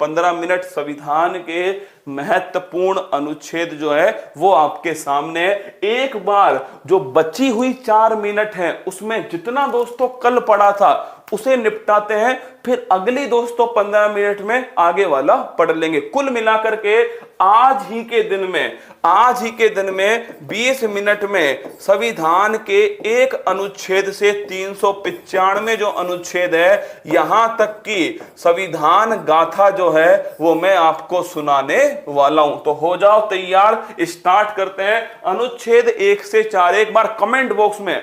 15 minute संविधान के महत्वपूर्ण अनुच्छेद जो है वो आपके सामने है। एक बार जो बची हुई 4 मिनट है उसमें जितना दोस्तों कल पढ़ा था उसे निपटाते हैं, फिर अगली दोस्तों 15 मिनट में आगे वाला पढ़ लेंगे। कुल मिलाकर के आज ही के दिन में 20 मिनट में संविधान के एक अनुच्छेद से 395 जो अनुच्छेद है यहां तक की संविधान गाथा जो है वो मैं आपको सुनाने वाला हूं। तो हो जाओ तैयार, स्टार्ट करते हैं। अनुच्छेद 1 से 4 एक बार कमेंट बॉक्स में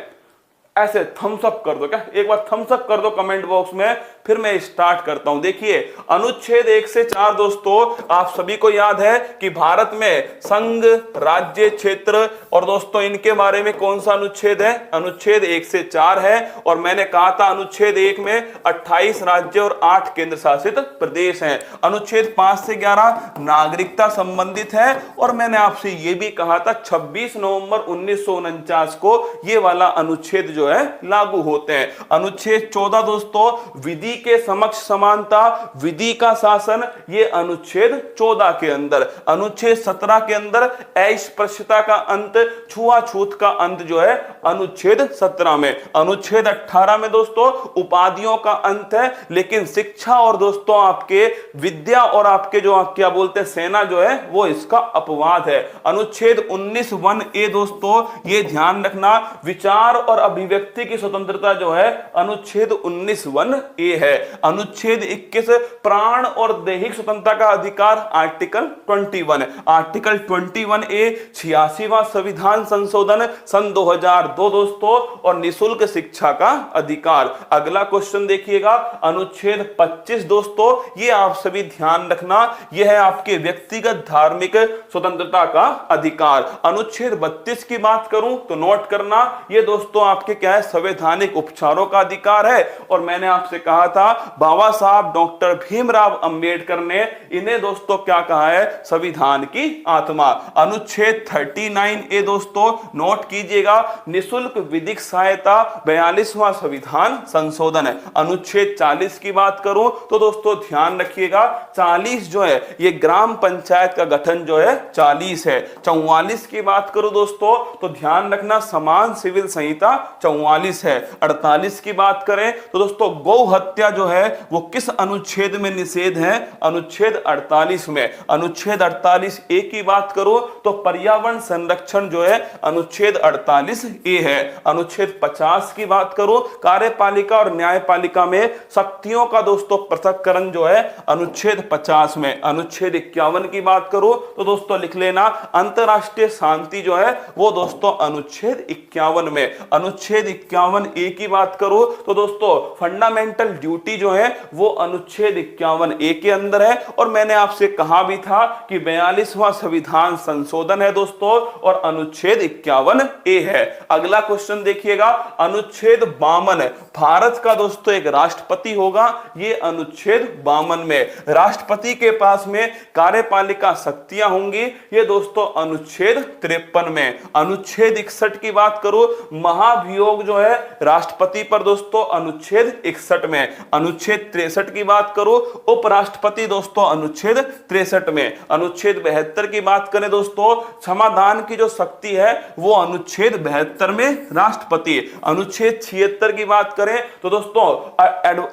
ऐसे थम्स अप कर दो, क्या एक बार थम्स अप कर दो कमेंट बॉक्स में, फिर मैं स्टार्ट करता हूं। देखिए अनुच्छेद 1 से 4 दोस्तों आप सभी को याद है कि भारत में संघ, राज्य, क्षेत्र और दोस्तों इनके बारे में कौन सा अनुच्छेद है? अनुच्छेद 1 से 4 है। और मैंने कहा था अनुच्छेद 1 में 28 राज्य और 8 केंद्र शासित प्रदेश हैं। अनुच्छेद 5 से 11 नागरिकता संबंधित है। और मैंने आपसे यह भी कहा था 26 नवंबर 1949 को यह वाला अनुच्छेद जो है लागू होते हैं। अनुच्छेद 14 दोस्तों विधि के समक्ष समानता, विधि का शासन, ये अनुच्छेद 14 के अंदर। अनुच्छेद 17 के अंदर अस्पृश्यता का अंत, छुआछूत का अंत जो है अनुच्छेद 17 में। अनुच्छेद 18 में दोस्तों उपाधियों का अंत है, लेकिन शिक्षा और दोस्तों आपके विद्या और आपके जो आप क्या बोलते हैं सेना जो है वो इसका अपवाद है। अनुच्छेद 19 1A दोस्तों ये ध्यान रखना, विचार और अभिव्यक्ति की स्वतंत्रता जो है अनुच्छेद 19 1A है। अनुच्छेद 21 प्राण और दैहिक स्वतंत्रता का अधिकार आर्टिकल 21। आर्टिकल 21A 86वां संविधान संशोधन सन 2002 दोस्तों और निशुल्क शिक्षा का अधिकार। अगला क्वेश्चन देखिएगा अनुच्छेद 25 दोस्तों ये आप सभी ध्यान रखना, यह है आपके व्यक्तिगत धार्मिक स्वतंत्रता का अधिकार। अनुच्छेद 32 की बात करूं तो नोट करना, ये दोस्तों आपके क्या है संवैधानिक उपचारों का अधिकार है। और मैंने आपसे कहा था बाबा साहब डॉक्टर भीमराव अंबेडकर ने इन्हें दोस्तों क्या कहा है? संविधान की आत्मा। अनुच्छेद 39A दोस्तों नोट कीजिएगा, निशुल्क विधिक सहायता 42वां संविधान संशोधन है। अनुच्छेद 40 की बात करूं तो दोस्तों ध्यान रखिएगा 40 जो है ये ग्राम पंचायत का गठन जो है 40 है। 44 की बात करूं दोस्तों तो ध्यान रखना समान सिविल संहिता 44 है। 48 की बात करें तो दोस्तों गौ हत्या जो है वो किस अनुच्छेद में निषेध है? अनुच्छेद 48 में। अनुच्छेद 48A की बात करो तो पर्यावरण संरक्षण जो है अनुच्छेद 48A है। अनुच्छेद 50 की बात करो कार्यपालिका और न्यायपालिका में शक्तियों का दोस्तों पृथक्करण जो है अनुच्छेद 50 में। अनुच्छेद 51 की बात करो तो दोस्तों लिख लेना अंतरराष्ट्रीय शांति जो है वो दोस्तों अनुच्छेद 51 में। अनुच्छेद 51A की बात करो तो दोस्तों फंडामेंटल ड्यूटी जो है वो अनुच्छेद 51A के अंदर है। और मैंने आपसे कहा भी था कि 42वां संविधान संशोधन है दोस्तों और अनुच्छेद 51A है। अगला क्वेश्चन देखिएगा अनुच्छेद 52 भारत का दोस्तों एक राष्ट्रपति होगा, ये अनुच्छेद 52 में। राष्ट्रपति के पास में कार्यपालिका शक्तियां होंगी, ये दोस्तों अनुच्छेद 53 में। अनुच्छेद 61 की बात करो महाभियोग जो है राष्ट्रपति पर दोस्तों अनुच्छेद 61 में। अनुच्छेद 63 की बात करो उपराष्ट्रपति दोस्तों अनुच्छेद 63 में। अनुच्छेद 72 की बात करें दोस्तों क्षमादान की जो शक्ति है वो अनुच्छेद 72 में राष्ट्रपति। अनुच्छेद 76 की बात करें तो दोस्तों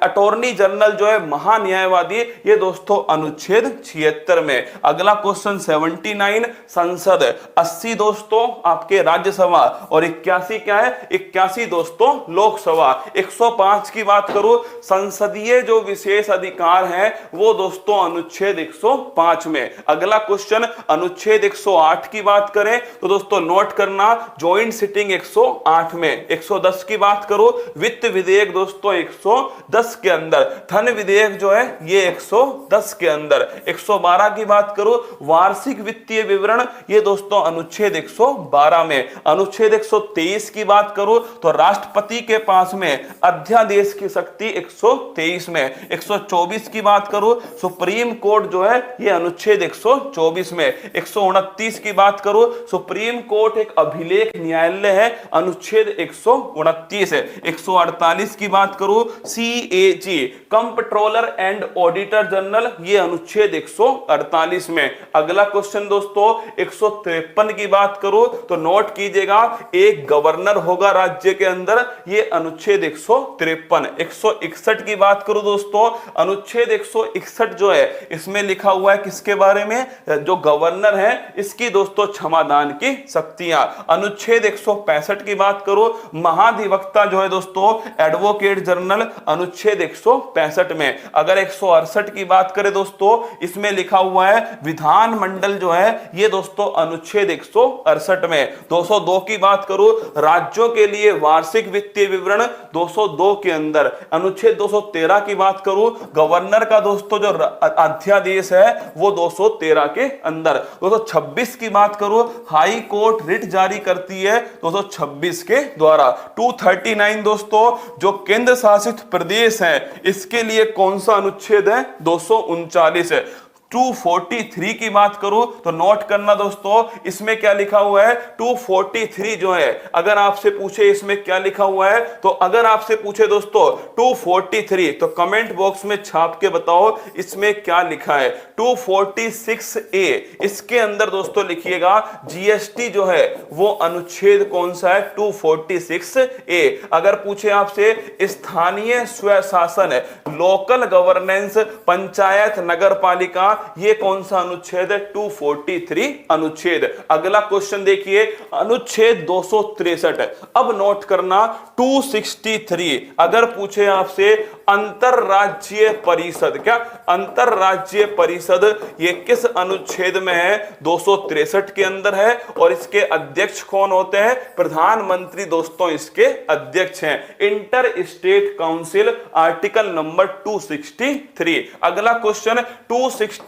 अटॉर्नी जनरल जो है महान्यायवादी, ये दोस्तों अनुच्छेद 76 में। अगला क्वेश्चन 79 संसद, 80 दोस्तों आपके राज्यसभा और 81 क्या है? 81 दोस्तों लोकसभा। 105 की बात करो संसदीय जो विशेष अधिकार हैं वो दोस्तों अनुच्छेद 105 में। अगला क्वेश्चन अनुच्छेद 108 की बात करें तो दोस्तों नोट करना ज्वाइंट सिटिंग 108 में। 110 की बात करो वित्त विधेयक दोस्तों 110 के अंदर। धन विधेयक जो है ये 110 के अंदर। 112 की बात करो वार्षिक वित्तीय विवरण, ये दोस्तों अनुच्छेद 112 में। अनुच्छेद 123 की बात करो तो राष्ट्रपति के पास में अध्यादेश की शक्ति 123 में। 124 की बात करूं सुप्रीम कोर्ट जो है ये अनुच्छेद 124 में। 129 की बात करूं सुप्रीम कोर्ट एक अभिलेख न्यायालय है, अनुच्छेद 129 है। 148 की बात करूं CAG comptroller and auditor general, ये अनुच्छेद 148 में। अगला क्वेश्चन दोस्तों 153 की बात करूं तो नोट कीजिएगा, एक गवर्नर होगा राज्य के अंदर, ये अनुच्छेद 153। 161 की बात करूं दोस्तों, अनुच्छेद 161 जो है इसमें लिखा हुआ है किसके बारे में, जो गवर्नर है इसकी दोस्तों क्षमादान की शक्तियां। अनुच्छेद 165 की बात करूं, महाधिवक्ता जो है दोस्तों एडवोकेट जनरल, अनुच्छेद 165 में। अगर 168 की बात करें दोस्तों, इसमें लिखा हुआ है विधानमंडल जो है ये दोस्तों अनुच्छेद 168 में। 202 की बात करूं राज्यों के लिए वार्षिक वित्तीय विवरण, 202 के अंदर। अनुच्छेद 213 की बात करूं गवर्नर का दोस्तों जो अध्यादेश है वो 213 के अंदर। 226 की बात करूं हाई कोर्ट रिट जारी करती है 226 के द्वारा। 239 दोस्तों जो केंद्र शासित प्रदेश है इसके लिए कौन सा अनुच्छेद है, 239 है। 243 की बात करूं तो नोट करना दोस्तों, इसमें क्या लिखा हुआ है, 243 जो है अगर आपसे पूछे इसमें क्या लिखा हुआ है, तो अगर आपसे पूछे दोस्तों 243 तो कमेंट बॉक्स में छाप के बताओ इसमें क्या लिखा है। 246A इसके अंदर दोस्तों लिखिएगा जीएसटी जो है वो अनुच्छेद कौन सा है, 246A। अगर पूछे आपसे स्थानीय स्वशासन है, लोकल गवर्नेंस, पंचायत नगर पालिका, ये कौन सा अनुच्छेद है, 243 अनुच्छेद। अगला क्वेश्चन देखिए अनुच्छेद 263। अब नोट करना 263 अगर पूछे आपसे अंतरराज्यीय परिषद, क्या अंतरराज्यीय परिषद ये किस अनुच्छेद में है, 263 के अंदर है। और इसके अध्यक्ष कौन होते हैं, प्रधानमंत्री दोस्तों इसके अध्यक्ष हैं। Inter state council article number 263। अगला क्वेश्चन 266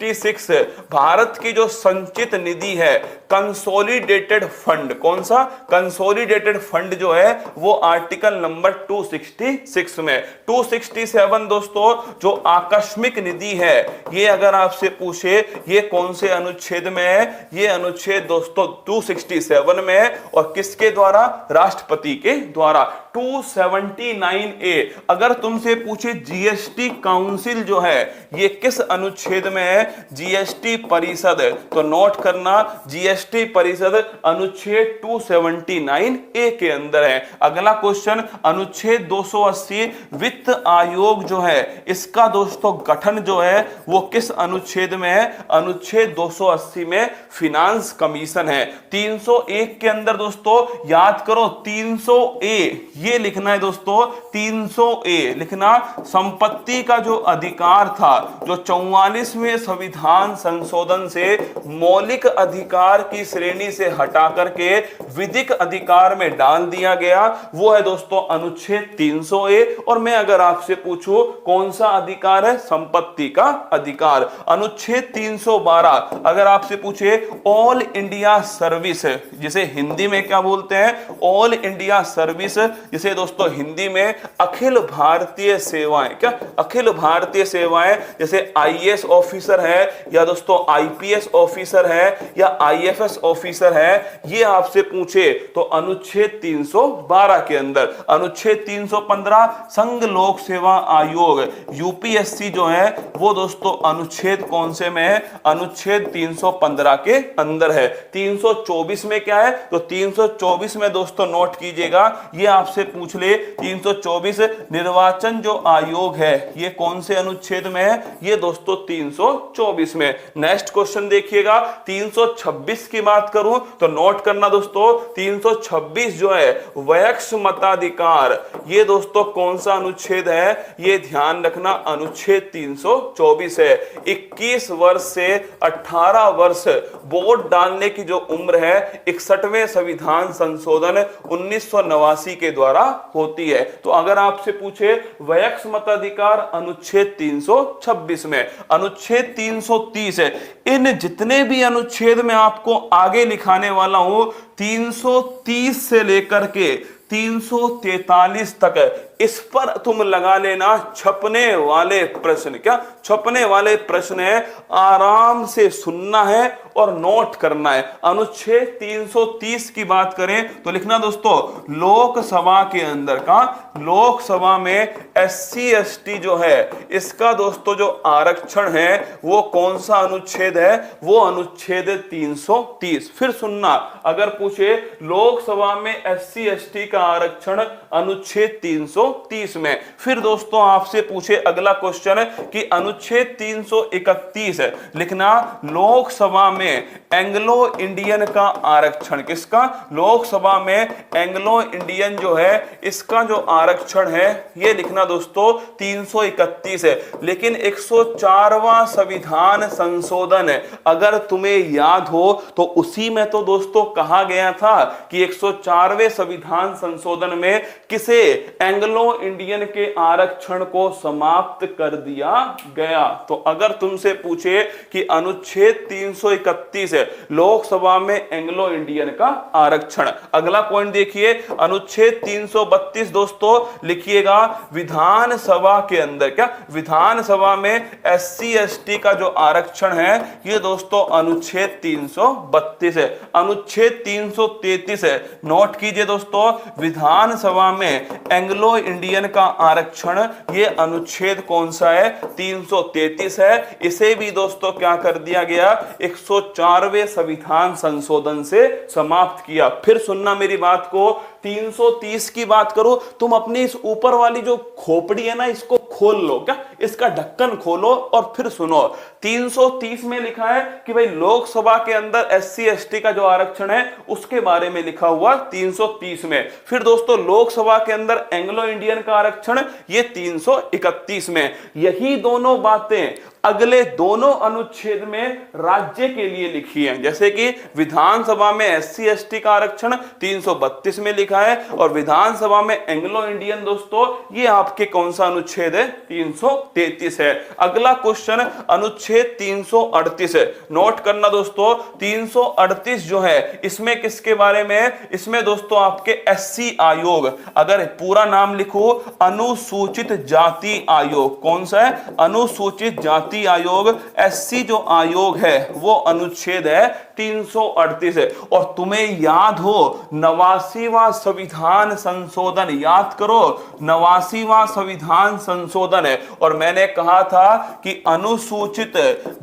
भारत की जो संचित निधि है कंसोलिडेटेड फंड, कौन सा, कंसोलिडेटेड फंड जो है वो आर्टिकल नंबर 266 में। 267 दोस्तों जो आकस्मिक निधि है ये अगर आपसे पूछे ये कौन से अनुच्छेद में है, ये अनुच्छेद दोस्तों 267 में है। और किसके द्वारा, राष्ट्रपति के द्वारा। 279A अगर तुमसे पूछे जीएसटी काउंसिल जो है ये किस अनुच्छेद में है, जीएसटी परिषद, तो नोट करना जीएसटी परिषद अनुच्छेद 279A के अंदर है। अगला क्वेश्चन अनुच्छेद 280 वित्त आयोग जो है इसका दोस्तों गठन जो है वो किस अनुच्छेद में है, अनुच्छेद 280 में फिनांस कमीशन है। 301 के अंदर दोस्तों याद करो 300A ये लिखना है दोस्तों, 300A लिखना, संपत्ति का जो अधिकार था जो 44वें संविधान संशोधन से मौलिक अधिकार की श्रेणी से हटा करके विधिक अधिकार में डाल दिया गया, वो है दोस्तों अनुच्छेद 300A। और मैं अगर आपसे पूछूं कौन सा अधिकार है, संपत्ति का अधिकार। अनुच्छेद 312 अगर आपसे पूछे ऑल इंडिया सर्विस, जिसे हिंदी में क्या बोलते हैं, ऑल इंडिया सर्विस, जिसे दोस्तों हिंदी में अखिल भारतीय सेवाएं, क्या अखिल भारतीय सेवाएं, जैसे आईएएस ऑफिसर है या दोस्तों आईपीएस ऑफिसर है या आईएफएस ऑफिसर है, ये आपसे पूछे तो अनुच्छेद 312 के अंदर। अनुच्छेद 315 संघ लोक सेवा आयोग यूपीएससी जो है वो दोस्तों अनुच्छेद कौन से में है, अनुच्छेद 315 के अंदर है। 324 में क्या है, तो 324 में दोस्तों नोट कीजिएगा, ये आपसे पूछ ले 324 निर्वाचन जो आयोग है ये कौन से अनुच्छेद में है, ये दोस्तों 324 में। नेक्स्ट क्वेश्चन देखिएगा 326 की बात करूं तो नोट करना दोस्तों 326 जो है वयस्क मताधिकार, ये दोस्तों कौन सा अनुच्छेद है, ये ध्यान रखना अनुच्छेद 324 है। 21 वर्ष से 18 वर्ष वोट डालने की जो उम्र है 61वें संविधान संशोधन 1989 के द्वारा होती है। तो अगर आपसे पूछे वयस्क मताधिकार अनुच्छेद 326 में। अनुच्छेद 330 है। इन जितने भी अनुच्छेद में आपको आगे लिखाने वाला हूं 330 से लेकर के 343 तक। इस पर तुम लगा लेना छपने वाले प्रश्न। क्या छपने वाले प्रश्न है, आराम से सुनना है और नोट करना है। अनुच्छेद 330 की बात करें तो लिखना दोस्तों, लोकसभा के अंदर का, लोकसभा में SC ST जो है इसका दोस्तों जो आरक्षण है वो कौन सा अनुच्छेद है, वो अनुच्छेद 330। फिर सुनना, अगर पूछे लोकसभा में SC ST का आरक्षण अनुच्छेद 330 में, फिर दोस्तों आपसे पूछे अगला क्वेश्चन कि अनुच्छेद 331 है, लिखना लोकसभा में एंग्लो इंडियन का आरक्षण। किसका? लोकसभा में एंग्लो इंडियन जो है इसका जो आरक्षण है ये लिखना दोस्तों 331 है। लेकिन 104वां संविधान संशोधन है, अगर तुम्हें याद हो तो उसी में तो दोस्तों कहा गया था कि 104वें संविधान संशोधन में किसे, एंग्लो इंडियन के आरक्षण को समाप्त कर दिया गया। तो अगर तुमसे पूछे कि अनुच्छेद 331 है, लोकसभा में एंग्लो इंडियन का आरक्षण। अगला पॉइंट देखिए, अनुच्छेद 332 दोस्तों लिखिएगा, विधानसभा के अंदर, क्या विधानसभा में SC ST का जो आरक्षण है ये दोस्तों अनुच्छेद 332 है। अनुच्छेद 333 है, नोट कीजिए दोस्तों, विधानसभा में एंग्लो इंडियन का आरक्षण ये अनुच्छेद कौन सा है, 333 है। इसे भी दोस्तों क्या कर दिया गया, 104वें संविधान संशोधन से समाप्त किया। फिर सुनना मेरी बात को, 330 की बात करो, तुम अपनी इस ऊपर वाली जो खोपड़ी है ना इसको खोल लो, क्या इसका ढक्कन खोलो और फिर सुनो। 330 में लिखा है कि भाई लोकसभा के अंदर SC ST का जो आरक्षण है उसके बारे में लिखा हुआ 330 में। फिर दोस्तों लोकसभा के अंदर एंग्लो इंडियन का आरक्षण ये 331 में। यही दोनों बातें अगले दोनों अनुच्छेद में राज्य के लिए लिखी है, जैसे कि विधानसभा में SC ST का आरक्षण 332 में लिखा है और विधानसभा में एंग्लो इंडियन दोस्तों ये आपके कौन सा अनुच्छेद है, 333 है। अगला क्वेश्चन अनुच्छेद 338 है, नोट करना दोस्तों, 338 जो है इसमें किसके बारे में, इसमें दोस्तों आपके SC आयोग, अगर पूरा नाम लिखो अनुसूचित जाति आयोग, कौन सा है, अनुसूचित जाति आयोग, SC जो आयोग है वो अनुच्छेद है 338 है। और तुम्हें याद हो 89वां संविधान संशोधन, याद करो 89वां संविधान संशोधन है, और मैंने कहा था कि अनुसूचित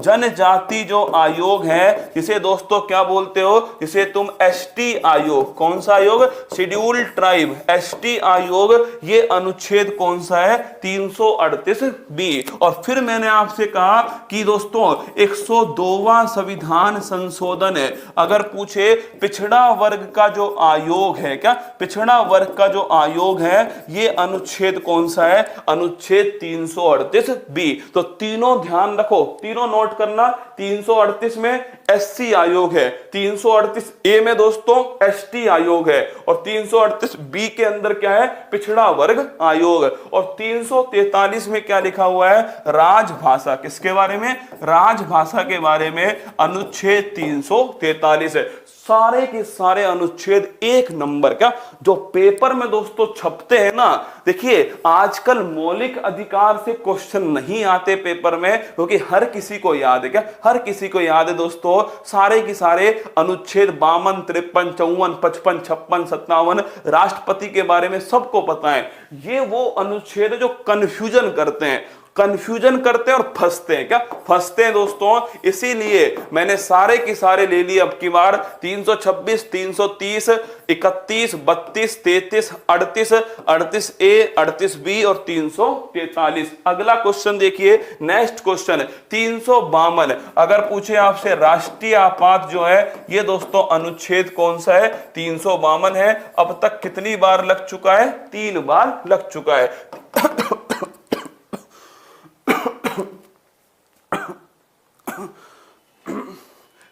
जनजाति जो आयोग है जिसे दोस्तों क्या बोलते हो, जिसे तुम ST आयोग, कौन सा आयोग, शेड्यूल्ड ट्राइब ST आयोग, ये अनुच्छेद कौन सा है, 338B। और फिर मैंने आपसे कहा कि दोस्तों 102वां संविधान संशोधन है, अगर पूछे पिछड़ा वर्ग का जो आयोग है, क्या पिछड़ा वर्ग का जो आयोग है ये अनुच्छेद कौन सा है, अनुच्छेद 338B। तो तीनों ध्यान रखो, तीनों नोट करना, 338 में SC आयोग है, 338A में दोस्तों ST आयोग है और 338B के अंदर क्या है, पिछड़ा वर्ग आयोग, और 343 में क्या लिखा हुआ है, राजभाषा, किसके बारे में, राजभाषा के बारे में अनुच्छेद 343 है। सारे के सारे अनुच्छेद एक नंबर का जो पेपर में दोस्तों छपते हैं ना, देखिए आजकल मौलिक अधिकार से क्वेश्चन नहीं आते पेपर में, क्योंकि हर किसी को याद है, क्या हर किसी को याद है दोस्तों, सारे के सारे अनुच्छेद 52, 53, 54, 55, 56, 57 राष्ट्रपति के बारे में सबको पता है। ये वो अनुच्छेद है जो कंफ्यूजन करते हैं, कंफ्यूजन करते हैं और फंसते हैं, क्या फंसते हैं दोस्तों। इसीलिए मैंने सारे के सारे ले लिए अब की बार, 326, 330, 31, 32, 33, 38, 38A, 38B और 343। अगला क्वेश्चन देखिए, नेक्स्ट क्वेश्चन 352, अगर पूछे आपसे राष्ट्रीय आपात जो है ये दोस्तों अनुच्छेद कौन सा है, 352 है। अब तक कितनी बार लग चुका है, 3 बार लग चुका है।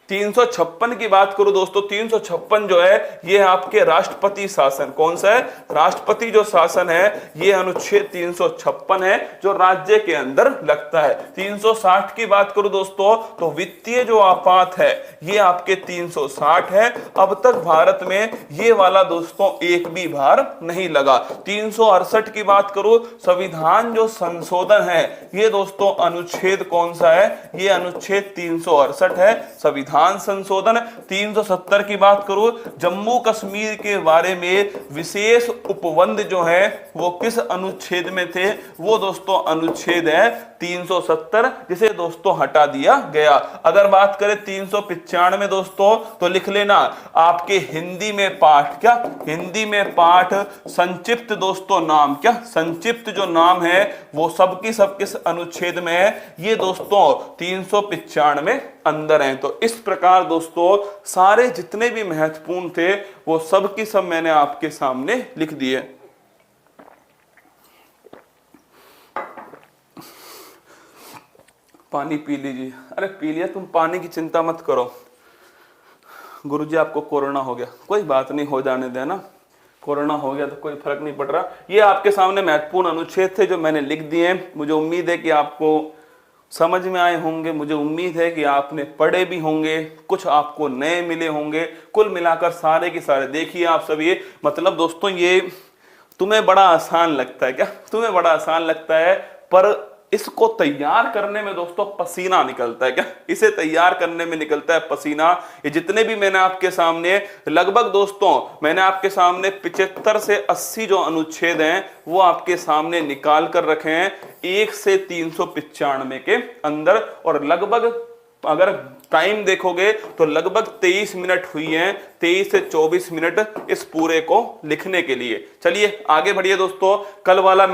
356 की बात करूं दोस्तों, 356 जो है ये आपके राष्ट्रपति शासन, कौन सा है, राष्ट्रपति जो शासन है, ये अनुच्छेद 356 है जो राज्य के अंदर लगता है। 360 की बात करूं दोस्तों तो वित्तीय जो आपात है ये आपके 360 है। अब तक भारत में ये वाला दोस्तों एक भी बार नहीं लगा। 368 की बात करूं, संविधान जो संशोधन है, ये दोस्तों अनुच्छेद कौन सा है, ये अनुच्छेद 368 है, संविधान संशोधन। 370 की बात करूं, जम्मू कश्मीर के बारे में विशेष उपबंध जो है वो किस अनुच्छेद में थे, वो दोस्तों अनुच्छेद है 370, जिसे दोस्तों हटा दिया गया। अगर बात करें 395 दोस्तों तो लिख लेना आपके हिंदी में पाठ, क्या हिंदी में पाठ संक्षिप्त दोस्तों नाम, क्या संक्षिप्त जो नाम है वो सबकी सब किस अनुच्छेद में है, ये दोस्तों 395 अंदर हैं। तो इस प्रकार दोस्तों सारे जितने भी महत्वपूर्ण थे वो सब की सब मैंने आपके सामने लिख दिए। पानी पी लीजिए। अरे पी लिया, तुम पानी की चिंता मत करो। गुरुजी आपको कोरोना हो गया, कोई बात नहीं, हो जाने देना, कोरोना हो गया तो कोई फर्क नहीं पड़ रहा। ये आपके सामने महत्वपूर्ण अनुच्छेद थे जो मैंने लिख दिए हैं। मुझे उम्मीद है कि आपको समझ में आए होंगे, मुझे उम्मीद है कि आपने पढ़े भी होंगे, कुछ आपको नए मिले होंगे। कुल मिलाकर सारे के सारे देखिए आप सब, ये मतलब दोस्तों ये तुम्हें बड़ा आसान लगता है, क्या तुम्हें बड़ा आसान लगता है, पर इसको तैयार करने में दोस्तों पसीना निकलता है, क्या इसे तैयार करने में निकलता है पसीना। ये जितने भी मैंने आपके सामने लगभग दोस्तों मैंने आपके सामने 75 से 80 जो अनुच्छेद हैं वो आपके सामने निकाल कर रखे हैं 1 से 395 के अंदर। और लगभग अगर टाइम देखोगे तो लगभग 23 मिनट हुई हैं, 23 से 24 मिनट इस पूरे को लिखने के लिए। चलिए आगे बढ़िए दोस्तों, कल वाला